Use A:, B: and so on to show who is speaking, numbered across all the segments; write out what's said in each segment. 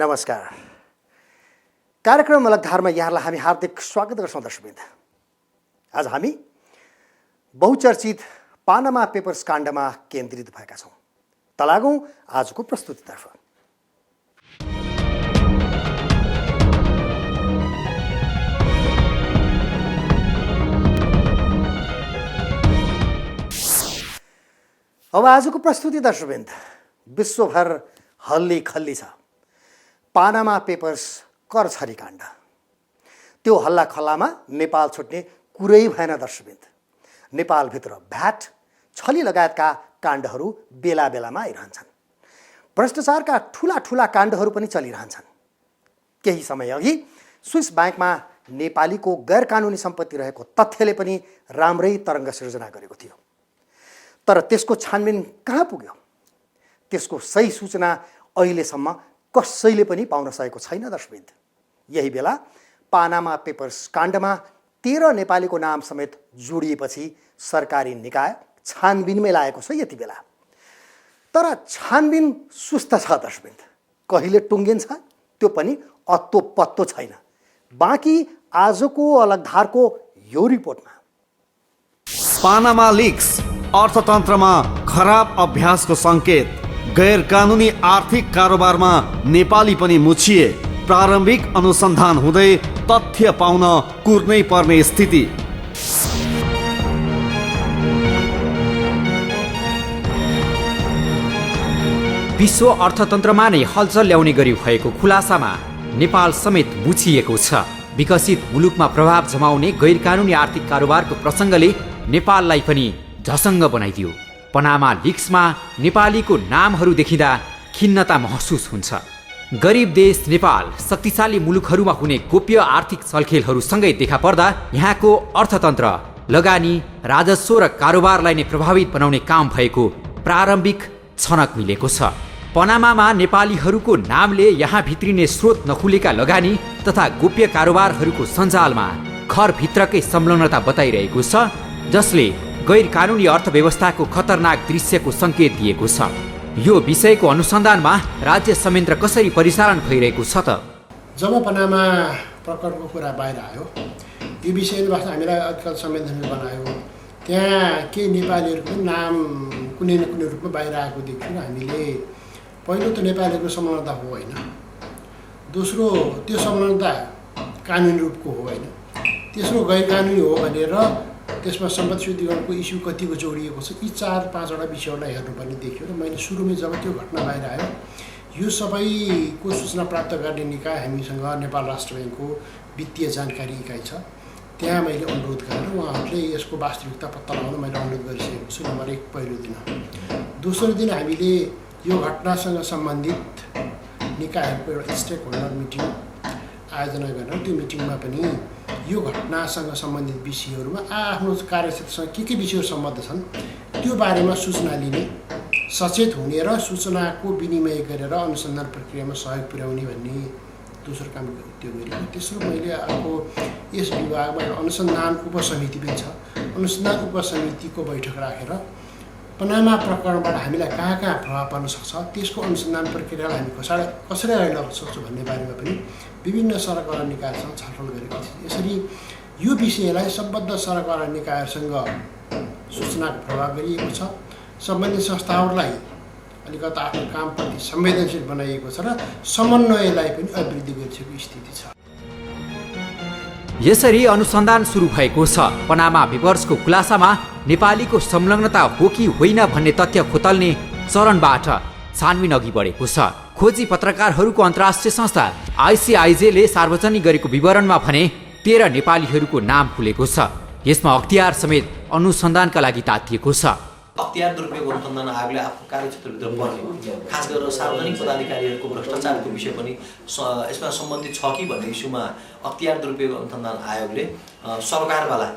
A: नमस्कार। कार्यक्रम अलगधारमा यहाँलाई हामी हार्दिक स्वागत गर्छौँ दर्शकवृन्द। आज हामी बहुचर्चित पानामा पेपर्स काण्डमा केन्द्रित भएका छौँ। त लागौँ आजको प्रस्तुतितर्फ। अब आजको प्रस्तुति दर्शकवृन्द विश्वभर हल्ली खल्ली छ। पानामा पेपर्स कर छरी काण्ड। त्यो हल्ला खल्लामा नेपाल छुट्ने कुरै भएन दर्शकवृन्द। नेपालभित्र भ्याट छली लगायतका काण्डहरू बेला बेलामा आइरहन्छन्। भ्रष्टाचारका ठुला ठुला काण्डहरू पनि चलिरहन्छन्। केही समय अघि स्विस ब्याङ्कमा नेपालीको गैर कानुनी सम्पत्ति रहेको तथ्यले पनि राम्रै तरङ्ग सिर्जना गरेको थियो। तर त्यसको छानबिन कहाँ पुग्यो? त्यसको सही सूचना अहिलेसम्म कसैले पनि पाउन सकेको छैन दर्शकवृन्द। यही बेला पानामा पेपर्स काण्डमा 13 नेपालीको नाम समेत जोडिएपछि सरकारी निकाय छानबिनमै लागेको छ यति बेला। तर छानबिन सुस्त छ दर्शकवृन्द। कहिले टुङ्गिन्छ त्यो पनि अत्तो पत्तो छैन। बाँकी आजको अलगधारको यो रिपोर्टमा।
B: पानामा लिक्स अर्थतन्त्रमा खराब अभ्यासको सङ्केत। गैर कानुनी आर्थिक कारोबारमा नेपाली पनि मुछिए। प्रारम्भिक अनुसन्धान हुँदै तथ्य पाउन कुर्नै पर्ने स्थिति।
C: विश्व अर्थतन्त्रमा नै हलचल ल्याउने गरी भएको खुलासामा नेपाल समेत मुछिएको छ। विकसित मुलुकमा प्रभाव जमाउने गैर कानुनी आर्थिक कारोबारको प्रसङ्गले नेपाललाई पनि झसङ्ग बनाइदियो। पनामा लिक्समा नेपालीको नामहरू देखिँदा खिन्नता महसुस हुन्छ। गरिब देश नेपाल शक्तिशाली मुलुकहरूमा हुने गोप्य आर्थिक छलखेलहरूसँगै देखा पर्दा यहाँको अर्थतन्त्र, लगानी, राजस्व र कारोबारलाई नै प्रभावित बनाउने काम भएको प्रारम्भिक छनक मिलेको छ। पनामामा नेपालीहरूको नामले यहाँ भित्रिने स्रोत नखुलेका लगानी तथा गोप्य कारोबारहरूको सञ्जालमा घरभित्रकै संलग्नता बताइरहेको छ, जसले गैर कानुनी अर्थव्यवस्थाको खतरनाक दृश्यको सङ्केत दिएको छ। यो विषयको अनुसन्धानमा राज्य संयन्त्र कसरी परिचालन भइरहेको छ त?
D: जब पनामा प्रकरणको कुरा बाहिर आयो, यो विषयमा हामीलाई अधिकार संवेदनशील बनायो। त्यहाँ केही नेपालीहरूको नाम कुनै न कुनै रूपमा बाहिर आएको देख्यौँ हामीले। पहिलो त नेपालीहरूको संलग्नता हो होइन, दोस्रो त्यो संलग्नता कानुनी रूपको हो होइन, तेस्रो गैर कानुनी हो भनेर त्यसमा सम्पत्ति शुद्धिकरणको इस्यु कतिको जोडिएको छ, यी 4-5वटा विषयहरूलाई हेर्नुपर्ने देखियो। र मैले सुरुमै जब त्यो घटना बाहिर आयो, यो सबैको सूचना प्राप्त गर्ने निकाय हामीसँग नेपाल राष्ट्र ब्याङ्कको वित्तीय जानकारी इकाइ छ। त्यहाँ मैले अनुरोध गरेर उहाँहरूले यसको वास्तविकता पत्ता लगाउन मैले अनुरोध गरिसकेको छु। नम्बर 1 पहिलो दिन। दोस्रो दिन हामीले यो घटनासँग सम्बन्धित निकायहरूको एउटा स्टेक होल्डर मिटिङ आयोजना गरेर त्यो मिटिङमा पनि यो घटनासँग सम्बन्धित विषयहरूमा आफ्नो कार्यक्षेत्रसँग के विषयहरू सम्बद्ध छन् त्यो बारेमा सूचना लिने, सचेत हुने र सूचनाको विनिमय गरेर अनुसन्धान प्रक्रियामा सहयोग पुर्याउने भन्ने दोस्रो काम त्यो गरेँ। तेस्रो मैले अर्को यस विभागमा अनुसन्धान उपसमिति पनि छ। अनुसन्धान उपसमितिको बैठक राखेर पनामा प्रकरणबाट हामीलाई कहाँ कहाँ प्रभाव पर्न सक्छ, त्यसको अनुसन्धान प्रक्रियालाई हामी कसरी अगाडि लग्न सक्छौँ भन्ने बारेमा पनि विभिन्न सरकार निकायसँग छलफल गरेका छौँ। यसरी यो विषयलाई सम्बद्ध सरकार निकायसँग सूचनाको प्रभाव गरिएको छ। सम्बन्धित संस्थाहरूलाई अलिकति आफ्नो कामप्रति संवेदनशील बनाइएको छ र समन्वयलाई पनि अभिवृद्धि गरिसकेको स्थिति छ।
C: यसरी अनुसन्धान सुरु भएको छ। पनामा पेपर्सको खुलासामा नेपालीको संलग्नता हो कि होइन भन्ने तथ्य खोतल्ने चरणबाट छानबिन अघि बढेको छ। खोजी पत्रकारहरूको अन्तर्राष्ट्रिय संस्था ICIJ ले सार्वजनिक गरेको विवरणमा भने 13 नेपालीहरूको नाम खुलेको छ। यसमा अख्तियार समेत अनुसन्धानका लागि तातिएको छ।
E: अख्तियार दुरुपयोग अनुसन्धान आयोगले आफ्नो कार्यक्षेत्रभित्र पर्ने खास गरेर सार्वजनिक पदाधिकारीहरूको भ्रष्टाचारको विषय पनि यसमा सम्बन्धित छ कि भन्ने इस्युमा अख्तियार दुरुपयोग अनुसन्धान आयोगले सरकारवाला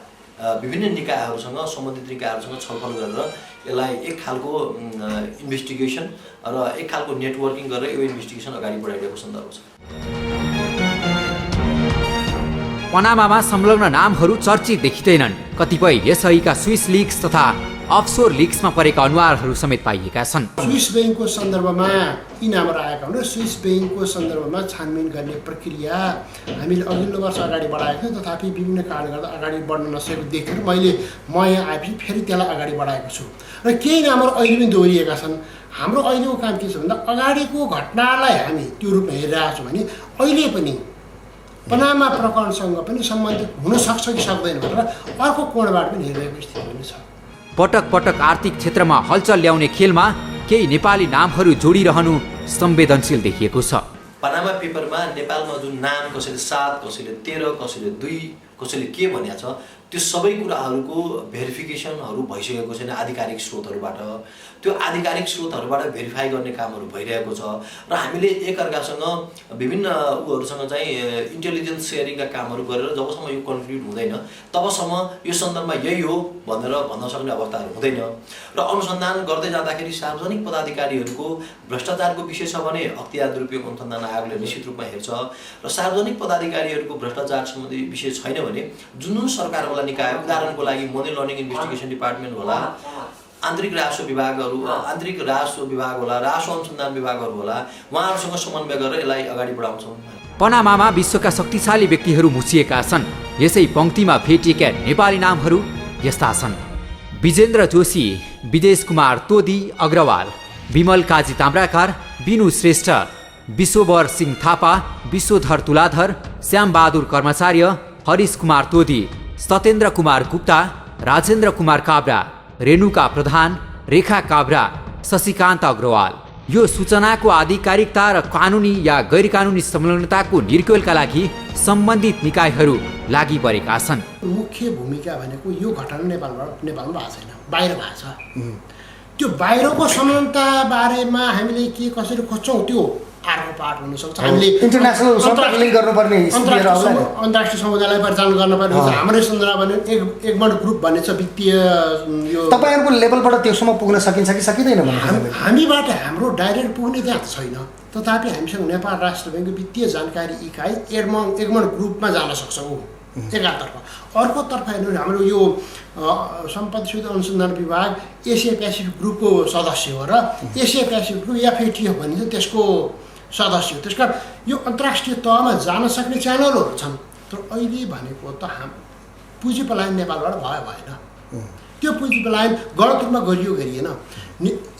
E: विभिन्न निकायहरूसँग सम्बन्धित निकायहरूसँग छलफल गरेर यसलाई एक खालको इन्भेस्टिगेसन र एक खालको नेटवर्किङ गरेर यो इन्भेस्टिगेसन अगाडि बढाइरहेको सन्दर्भ छ।
C: पनामामा संलग्न नामहरू चर्चित देखिँदैनन्। कतिपय यसअघिका स्विस लिक्स तथा अफसोर लिक्समा परेका अनुहारहरू समेत पाइएका छन्।
D: स्विस ब्याङ्कको सन्दर्भमा यी नामहरू आएका हुन् र स्विस ब्याङ्कको सन्दर्भमा छानबिन गर्ने प्रक्रिया हामीले अघिल्लो वर्ष अगाडि बढाएको थियौँ, तथापि विभिन्न कारणले गर्दा अगाडि बढ्न नसकेको देखेर म यहाँ आएपछि फेरि त्यसलाई अगाडि बढाएको छु र केही नामहरू अहिले पनि दोहोरिएका छन्। हाम्रो अहिलेको काम के छ भन्दा अगाडिको घटनालाई हामी त्यो रूपमा हेरिरहेको छौँ भने अहिले पनि पनामा प्रकरणसँग पनि सम्बन्धित हुनसक्छ कि सक्दैन भनेर अर्को कोणबाट पनि हेरिरहेको स्थिति पनि छ।
C: पटक पटक आर्थिक क्षेत्रमा हलचल ल्याउने खेलमा केही नेपाली नामहरू जोडिरहनु संवेदनशील देखिएको छ।
E: पनामा पेपरमा नेपालमा जुन नाम कसैले 7, कसैले 13, कसैले 2, कसैले के भनेको छ त्यो सबै कुराहरूको भेरिफिकेसनहरू भइसकेको छैन आधिकारिक स्रोतहरूबाट। त्यो आधिकारिक स्रोतहरूबाट भेरिफाई गर्ने कामहरू भइरहेको छ र हामीले एकअर्कासँग विभिन्न उहरूसँग चाहिँ इन्टेलिजेन्स सेयरिङका कामहरू गरेर जबसम्म यो कन्क्लुड हुँदैन तबसम्म यो सन्दर्भमा यही हो भनेर भन्न सक्ने अवस्थाहरू हुँदैन र अनुसन्धान गर्दै जाँदाखेरि सार्वजनिक पदाधिकारीहरूको भ्रष्टाचारको विषय छ भने अख्तियार दुरुपयोग अनुसन्धान आयोगले निश्चित रूपमा हेर्छ र सार्वजनिक पदाधिकारीहरूको भ्रष्टाचार सम्बन्धी विषय छैन भने जुन सरकारवाला निकाय उदाहरणको लागि मनी लन्ड्रिङ इन्भेस्टिगेसन डिपार्टमेन्ट होला, आन्तरिक राजस्व विभागहरू, आन्तरिक राजस्व विभाग होला, राजस्व अनुसन्धान विभागहरू होला, उहाँहरूसँग समन्वय गरेर यसलाई अगाडि बढाउँछौँ।
C: पनामामा विश्वका शक्तिशाली व्यक्तिहरू मुछिएका छन्। यसै पङ्क्तिमा भेटिएका नेपाली नामहरू यस्ता छन्: विजेन्द्र जोशी, विदेश कुमार तोदी अग्रवाल, विमल काजी ताम्राकार, बिनु श्रेष्ठ, विश्ववर सिंह थापा, विश्वधर तुलाधर, श्यामबहादुर कर्मचार्य, हरिश कुमार तोदी, सत्येन्द्र कुमार गुप्ता, राजेन्द्र कुमार काब्रा, रेणुका प्रधान, रेखा काब्रा, शशिकान्त अग्रवाल। यो सूचनाको आधिकारिकता र कानुनी या गैर कानुनी संलग्नताको निर्क्युलका लागि सम्बन्धित निकायहरू लागि परेका छन्।
D: मुख्य भूमिका भनेको यो घटना नेपालमा भएको छैन, बाहिर भएको छ। त्यो बाहिरको संलग्नता बारेमा हामीले के कसरी खोज्छौँ त्यो अर्को पार्ट हुनसक्छ। हामीले
A: इन्टरनेसनल लिङ्क गर्नुपर्ने
D: अन्तर्राष्ट्रिय समुदायलाई परिचालन गर्नुपर्ने हुन्छ। हाम्रै संरचना भने एकमट ग्रुप भन्ने छ वित्तीय यो
A: तपाईँहरूको लेभलबाट त्योसम्म पुग्न सकिन्छ कि सकिँदैन भन्नु
D: हामीबाट हाम्रो डाइरेक्ट पुग्ने त्यहाँ छैन। तथापि हामीसँग नेपाल राष्ट्र ब्याङ्कको वित्तीय जानकारी इकाइ एकमट ग्रुपमा जान सक्छ ऊ एकातर्फ। अर्कोतर्फ हेर्नु हाम्रो यो सम्पत्ति शुद्ध अनुसन्धान विभाग एसिया पेसिफिक ग्रुपको सदस्य हो र एसिया पेसिफिक ग्रुप एफएटिएफ भनिन्छ त्यसको सदस्य हो। त्यसकारण यो अन्तर्राष्ट्रिय तहमा जान सक्ने च्यानलहरू छन्। तर अहिले भनेको त पुँजी पलायन नेपालबाट भएन। त्यो पुँजी पलायन गलत रूपमा गरिएन।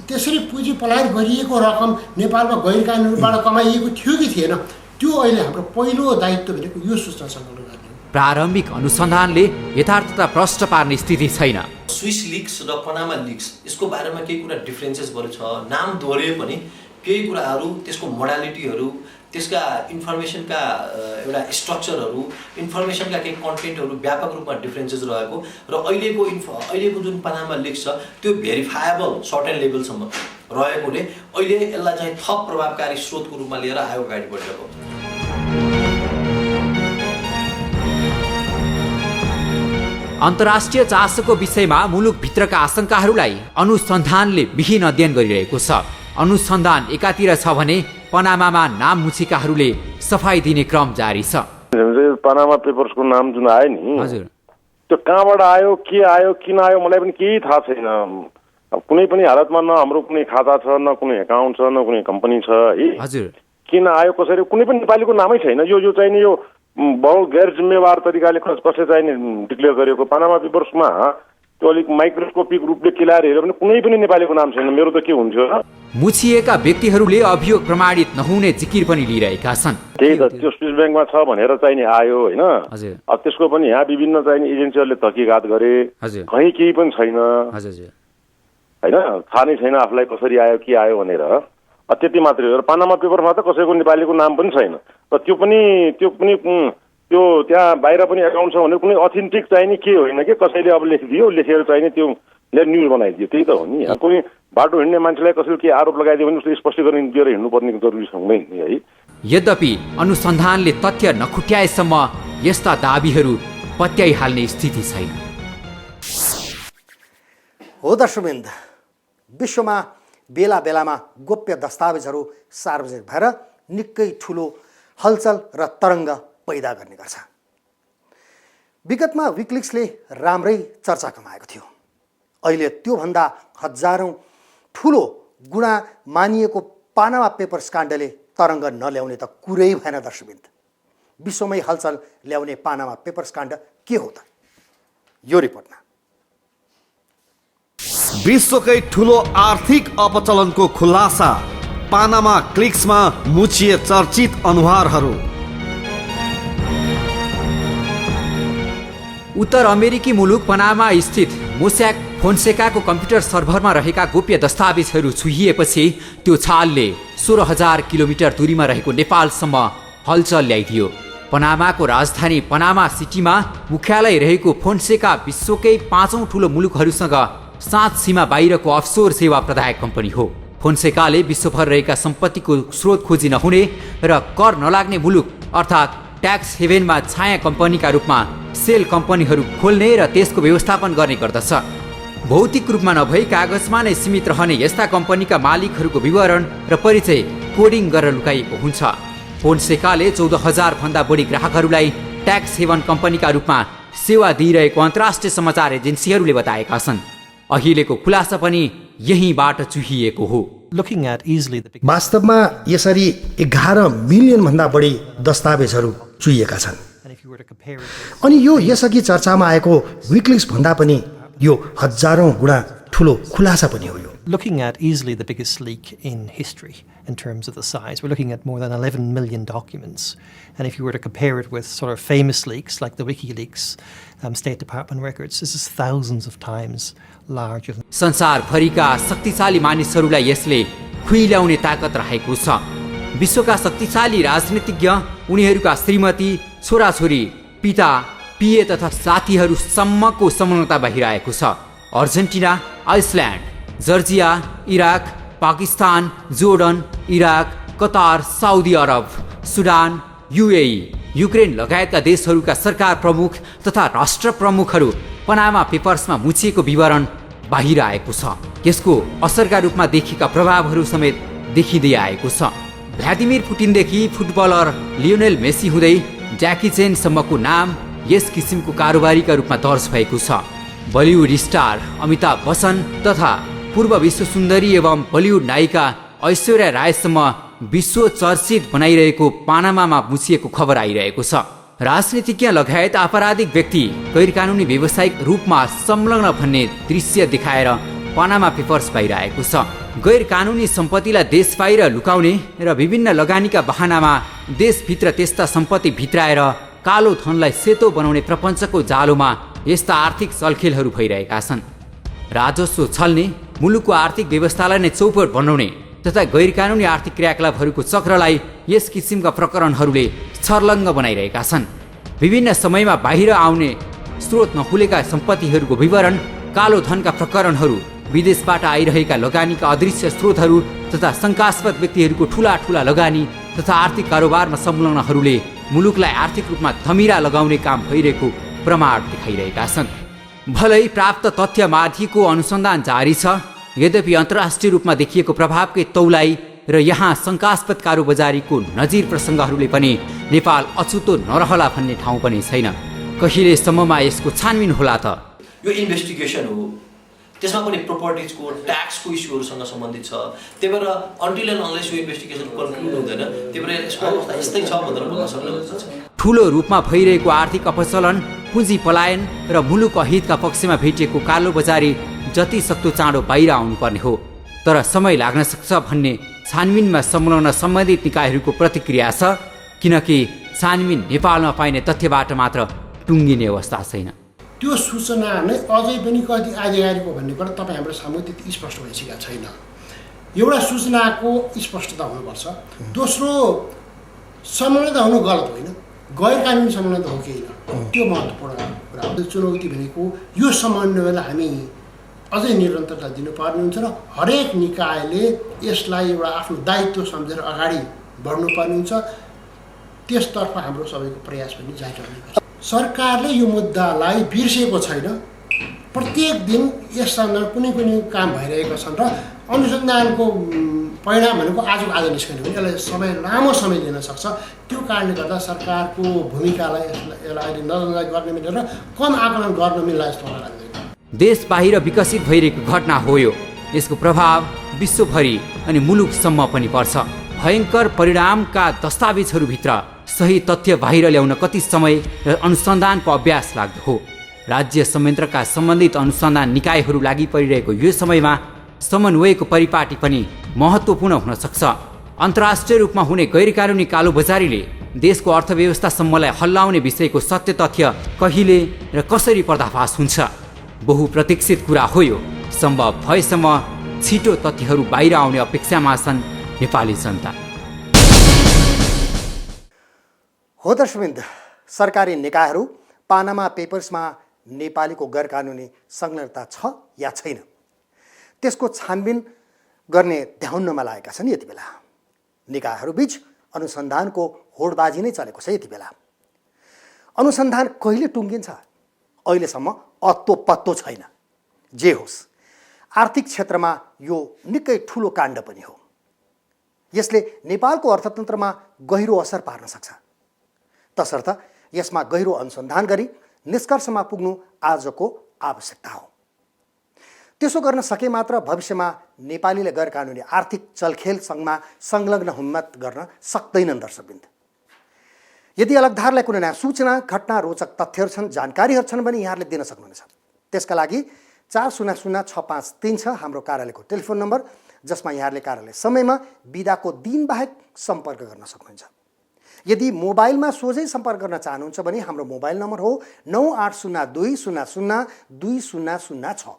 D: त्यसरी पुँजी पलायन गरिएको रकम नेपालमा गैर कानुनी रूपबाट कमाइएको थियो कि थिएन, त्यो अहिले हाम्रो पहिलो दायित्व भनेको यो सूचना सङ्कलन गर्ने।
C: प्रारम्भिक अनुसन्धानले यथार्थता प्रष्ट पार्ने स्थिति छैन।
E: स्विस लिक्स र पनामा लिक्स यसको बारेमा केही कुरा डिफ्रेन्सेसहरू छ। नाम दोहोरिए पनि केही कुराहरू त्यसको मोडालिटीहरू, त्यसका इन्फर्मेसनका एउटा स्ट्रक्चरहरू, इन्फर्मेसनका केही कन्टेन्टहरू व्यापक रूपमा डिफ्रेन्सेस रहेको र अहिलेको जुन पनामा लिक्स छ त्यो भेरिफाएबल सर्टेन लेभलसम्म रहेकोले अहिले यसलाई चाहिँ थप प्रभावकारी स्रोतको रूपमा लिएर आयोग अगाडि बढिरहेको हुन्छ।
C: अन्तर्राष्ट्रिय चासोको विषयमा मुलुकभित्रका आशंकाहरूलाई अनुसन्धानले विहीन अध्ययन गरिरहेको छ। अनुसन्धान एकातिर छ भने पनामामा नाम मुछिकाहरूले सफाई दिने क्रम जारी छ।
F: पनामा पेपर्सको नाम जुन आयो नि,
C: हजुर,
F: त्यो कहाँबाट आयो, के आयो, किन आयो, मलाई पनि केही थाहा छैन। कुनै पनि हालतमा न हाम्रो कुनै खाता छ, न कुनै एकाउन्ट छ, न कुनै कम्पनी छ है।
C: हजुर,
F: किन आयो, कसरी, कुनै पनि नेपालीको नामै छैन। यो चाहिँ नि यो बहुत गैर जिम्मेवार तरिकाले कसले चाहिँ नि डिक्लेयर गरेको। पनामा पेपर्समा त्यो अलिक माइक्रोस्कोपिक रूपले केलाएर हेऱ्यो भने कुनै पनि नेपालीको नाम छैन। मेरो त के हुन्थ्यो र?
C: मुछिएका व्यक्तिहरूले अभियोग प्रमाणित नहुने जिकिर पनि लिइरहेका छन्।
F: त्यही त, त्यो स्विस ब्याङ्कमा छ भनेर चाहिँ नि आयो होइन।
C: हजुर,
F: अब त्यसको पनि यहाँ विभिन्न चाहिँ नि एजेन्सीहरूले तहकिकात गरे,
C: हजुर,
F: कहीँ केही पनि छैन
C: हजुर,
F: होइन। थाहा नै छैन आफूलाई कसरी आयो, के आयो भनेर। त्यति मात्रै हो। र पनामा पेपरमा त कसैको नेपालीको नाम पनि छैन। र त्यो पनि त्यो त्यहाँ बाहिर पनि एकाउन्ट छ भनेर कुनै अथेन्टिक चाहिँ नि के होइन कि कसैले अब लेखिदियो, लेखेर चाहिँ नि त्यो न्युज बनाइदियो। त्यही त हो नि। कुनै बाटो हिँड्ने मान्छेलाई कसैले के आरोप लगाइदियो भने उसले स्पष्टीकरण दिएर हिँड्नुपर्ने जरुरी हुँदैन नि है।
C: यद्यपि अनुसन्धानले तथ्य नखुट्याएसम्म यस्ता दाबीहरू पत्याइहाल्ने स्थिति छैन।
A: हो दर्शकवृन्द, विश्वमा बेला बेलामा गोप्य दस्तावेजहरू सार्वजनिक भएर निकै ठुलो हलचल र तरङ्ग पैदा गर्ने गर्छ। विगतमा विकिलिक्सले राम्रै चर्चा कमाएको थियो। अहिले त्योभन्दा हजारौँ ठुलो गुणा मानिएको पानामा पेपर्स काण्डले तरङ्ग नल्याउने त कुरै भएन दर्शकवृन्द। विश्वमै हलचल ल्याउने पानामा पेपर्स काण्ड के हो त? यो रिपोर्टमा
B: विश्वकै ठुलो आर्थिक अपचलनको खुलासा, पानामा क्लिक्समा मुछिए चर्चित अनुहारहरू।
C: उत्तर अमेरिकी मुलुक पनामा स्थित मोस्याक फोन्सेकाको कम्प्युटर सर्भरमा रहेका गोप्य दस्तावेजहरू छुहिएपछि त्यो छालले 16,000 किलोमिटर दूरीमा रहेको नेपालसम्म हलचल ल्याइदियो। पनामाको राजधानी पनामा सिटीमा मुख्यालय रहेको फोन्सेका विश्वकै 5औं ठुलो मुलुकहरूसँग सात सीमा बाहिरको अफसोर सेवा प्रदायक कम्पनी हो। फोन्सेकाले विश्वभर रहेका सम्पत्तिको स्रोत खोजी नहुने र कर नलाग्ने मुलुक अर्थात् ट्याक्स हेभेनमा छाया कम्पनीका रूपमा सेल कम्पनीहरू खोल्ने र त्यसको व्यवस्थापन गर्ने गर्दछ। भौतिक रूपमा नभई कागजमा नै सीमित रहने यस्ता कम्पनीका मालिकहरूको विवरण र परिचय कोडिङ गरेर लुकाइएको हुन्छ। फोन्सेकाले 14,000 भन्दा बढी ग्राहकहरूलाई ट्याक्स हेभन कम्पनीका रूपमा सेवा दिइरहेको अन्तर्राष्ट्रिय समाचार एजेन्सीहरूले बताएका छन्। अहिलेको खुलासा पनि यहीँबाट चुहिएको हो।
A: वास्तवमा यसरी 11 मिलियन भन्दा बढी दस्तावेजहरू चुहिएका छन्। अनि यो यसअघि चर्चामा आएको विकिलिक्स भन्दा पनि यो हजारौं गुणा ठुलो खुलासा पनि हो। यो
G: looking at easily the biggest leak in history in terms of the size. We're looking at more than 11 million documents. And if you were to compare it with sort of famous leaks like the WikiLeaks State Department records, this is thousands of times larger.
C: संसारभरिका शक्तिशाली मानिसहरूलाई यसले खुइल्याउने ताकत रहेको छ। विश्वका शक्तिशाली राजनीतिज्ञ, उनीहरूका श्रीमती, छोराछोरी, पिता, पिए तथा साथीहरूसम्मको संलग्नता बाहिर छ। Argentina, Iceland, Georgia, Iraq, Pakistan, Jordan, Iraq, Qatar, Saudi Arabia, Sudan, UAE, Ukraine लगायतका देशहरूका सरकार प्रमुख तथा राष्ट्र प्रमुखहरू पनामा पेपर्समा मुछिएको विवरण बाहिर आएको छ। यसको असरका रूपमा देखिएका प्रभावहरू समेत देखिँदै आएको छ। भ्लादिमिर पुटिनदेखि फुटबलर लियोनेल मेसी हुँदै ज्याकी चेनसम्मको नाम यस किसिमको कारोबारीका रूपमा दर्ज भएको छ। बलिउड स्टार अमिताभ बच्चन तथा पूर्व विश्व सुन्दरी एवं बलिउड नायिका ऐश्वर्या रायसम्म विश्व चर्चित बनाइरहेको पानामामा मुछिएको खबर आइरहेको छ। राजनीतिज्ञ लगायत आपराधिक व्यक्ति गैरकानुनी व्यावसायिक रूपमा संलग्न भन्ने दृश्य देखाएर पनामा पेपर्स बाहिर आएको छ। गैरकानुनी सम्पत्तिलाई देश बाहिर लुकाउने र विभिन्न लगानीका बहानामा देशभित्र त्यस्ता सम्पत्ति भित्राएर कालो धनलाई सेतो बनाउने प्रपञ्चको जालोमा यस्ता आर्थिक चलखेलहरू भइरहेका छन्। राजस्व छल्ने, मुलुकको आर्थिक व्यवस्थालाई नै चौपट बनाउने तथा गैरकानुनी आर्थिक क्रियाकलापहरूको चक्रलाई यस किसिमका प्रकरणहरूले छर्लङ्ग बनाइरहेका छन्। विभिन्न समयमा बाहिर आउने स्रोत नखुलेका सम्पत्तिहरूको विवरण, कालो धनका प्रकरणहरू, विदेशबाट आइरहेका लगानीका अदृश्य स्रोतहरू तथा शङ्कास्पद व्यक्तिहरूको ठुला ठुला लगानी तथा आर्थिक कारोबारमा संलग्नहरूले मुलुकलाई आर्थिक रूपमा थमिरा लगाउने काम भइरहेको प्रमाण देखाइरहेका छन्। भलै प्राप्त तथ्यमाथिको अनुसन्धान जारी छ, यद्यपि अन्तर्राष्ट्रिय रूपमा देखिएको प्रभावकै तौलाई र यहाँ शङ्कास्पद कारोबजारीको नजिर प्रसङ्गहरूले पनि नेपाल अछुतो नरहला भन्ने ठाउँ पनि छैन। कहिलेसम्ममा यसको छानबिन होला त?
E: यो इन्भेस्टिगेसन हो, त्यसमा पनि प्रोपर्टिजको ट्याक्सको इस्युहरूसँग सम्बन्धित छ। त्यही भएर अन्टिल एन्ड अनलेस यो इन्भेस्टिगेसन कन्क्लुड हुँदैन, त्यही भएर यसको अवस्था यस्तै छ भनेर भन्न सक्नुहुन्छ।
C: ठुलो रूपमा भइरहेको आर्थिक अपचलन, पुँजी पलायन र मुलुक अहितका पक्षमा भेटिएको कालोबजारी जति सक्दो चाँडो बाहिर आउनुपर्ने हो, तर समय लाग्न सक्छ भन्ने छानबिनमा संलग्न सम्बन्धित निकायहरूको प्रतिक्रिया छ, किनकि छानबिन नेपालमा पाइने तथ्यबाट मात्र टुङ्गिने अवस्था छैन।
D: त्यो सूचना नै अझै पनि कति आधिकारिक हो भन्ने कुरा तपाईँ हाम्रो सामु त्यति स्पष्ट भइसकेको छैन। एउटा सूचनाको स्पष्टता हुनुपर्छ। दोस्रो, संलग्नता हुनु गलत होइन, गैर कानुनी संलग्नता हो कि होइन, त्यो महत्त्वपूर्ण कुरा हो। चुनौती भनेको यो समन्वयलाई हामी अझै निरन्तरता दिनुपर्ने हुन्छ र हरेक निकायले यसलाई एउटा आफ्नो दायित्व सम्झेर अगाडि बढ्नुपर्ने हुन्छ। त्यसतर्फ हाम्रो सबैको प्रयास पनि जारी रहनुपर्छ। सरकारले यो मुद्दालाई बिर्सेको छैन। प्रत्येक दिन यससँग कुनै कुनै काम भइरहेका छन् र अनुसन्धानको परिणाम भनेको आजको आज निस्कने हो, यसलाई समय लामो समय लिन सक्छ। त्यो कारणले गर्दा सरकारको भूमिकालाई यसलाई अहिले नजरअन्दाज गर्ने मिलेर कम आकलन गर्न मिल्ला जस्तो मलाई लाग्दैन।
C: देश बाहिर विकसित भइरहेको घटना हो यो। यसको प्रभाव विश्वभरि अनि मुलुकसम्म पनि पर्छ। भयङ्कर परिणामका दस्तावेजहरूभित्र सही तथ्य बाहिर ल्याउन कति समय र अनुसन्धानको अभ्यास लाग्दो हो। राज्य संयन्त्रका सम्बन्धित अनुसन्धान निकायहरू लागि परिरहेको यो समयमा समन्वयको परिपाटी पनि महत्त्वपूर्ण हुन सक्छ। अन्तर्राष्ट्रिय रूपमा हुने गैरकानुनी कालोबजारीले देशको अर्थव्यवस्थासम्मलाई हल्लाउने विषयको सत्य तथ्य कहिले र कसरी पर्दाफास हुन्छ? बहुप्रतीक्षित कुरा हो यो। सम्भव भएसम्म छिटो तथ्यहरू बाहिर आउने अपेक्षामा छन् नेपाली जनता।
A: हो दर्शकवृन्द, सरकारी निकायहरू पानामा पेपर्समा नेपालीको गैरकानुनी संलग्नता छ या छैन त्यसको छानबिन गर्ने ध्याउनमा लागेका छन्। यति बेला निकायहरूबीच अनुसन्धानको होडबाजी नै चलेको छ। यति बेला अनुसन्धान कहिले टुङ्गिन्छ अहिलेसम्म अत्तो पत्तो छैन। जे होस्, आर्थिक क्षेत्रमा यो निकै ठुलो काण्ड पनि हो। यसले नेपालको अर्थतन्त्रमा गहिरो असर पार्न सक्छ। तसर्थ यसमा गहिरो अनुसन्धान गरी निष्कर्षमा पुग्नु आजको आवश्यकता हो। त्यसो गर्न सके मात्र भविष्यमा नेपालीले गैरकानुनी आर्थिक चलखेलसँगमा संलग्न हुम्मत गर्न सक्दैनन्। दर्शकवृन्द, यदि अलगधारलाई कुनै नयाँ सूचना, घटना, रोचक तथ्यहरू छन्, जानकारीहरू छन् भने यहाँहरूले दिन सक्नुहुनेछ। त्यसका लागि 400653 छ हाम्रो कार्यालयको टेलिफोन नम्बर, जसमा यहाँहरूले कार्यालय समयमा बिदाको दिनबाहेक सम्पर्क गर्न सक्नुहुन्छ। यदि मोबाइलमा सोझै सम्पर्क गर्न चाहनुहुन्छ भने हाम्रो मोबाइल नम्बर हो 9802002006।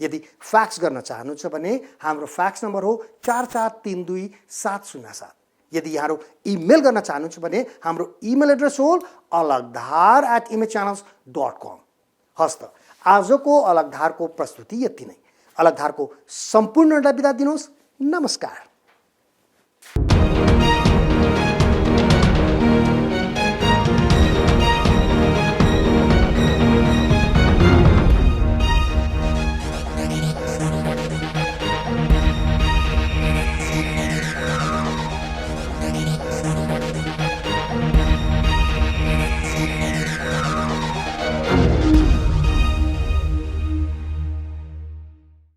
A: यदि फ्याक्स गर्न चाहनुहुन्छ भने हाम्रो फ्याक्स नम्बर हो 44327707। यदि यहाँहरू इमेल गर्न चाहनुहुन्छ भने हाम्रो इमेल एड्रेस हो alagdhar@imagechannels.com। हस् त, आजको अलगधारको प्रस्तुति यति नै। अलगधारको सम्पूर्णलाई बिदा दिनुहोस्। नमस्कार।